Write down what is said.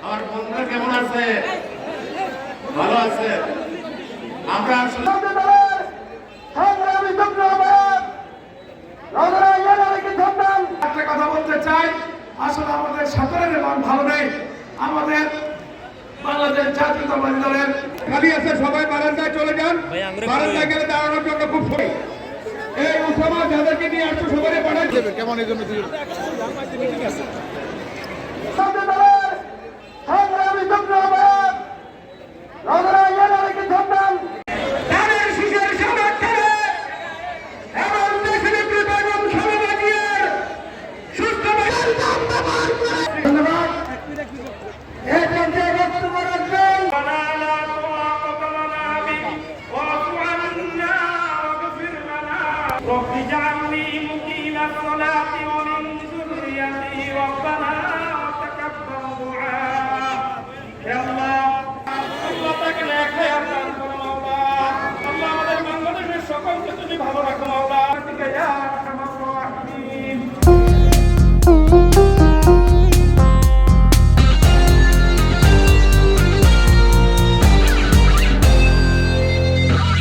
আমার বন্ধুরা কেমন আছে? ভালো আছে? আমরা আসলে একটা কথা বলতে চাই, আসলে আমাদের সকলের মন ভালো নেই। আমাদের বাংলাদেশ জাতীয়তাবাদী দলের খালি আছে, সবাই বারান্দায় চলে যান। বারান্দায় গেলে দাঁড়ানোর জন্য খুব সই। এই উৎসব যাদেরকে নিয়ে আসছো সবাই পাঠাই দেবে। কেমন এই জন্য رب اجعلني مقيم الصلاة ومن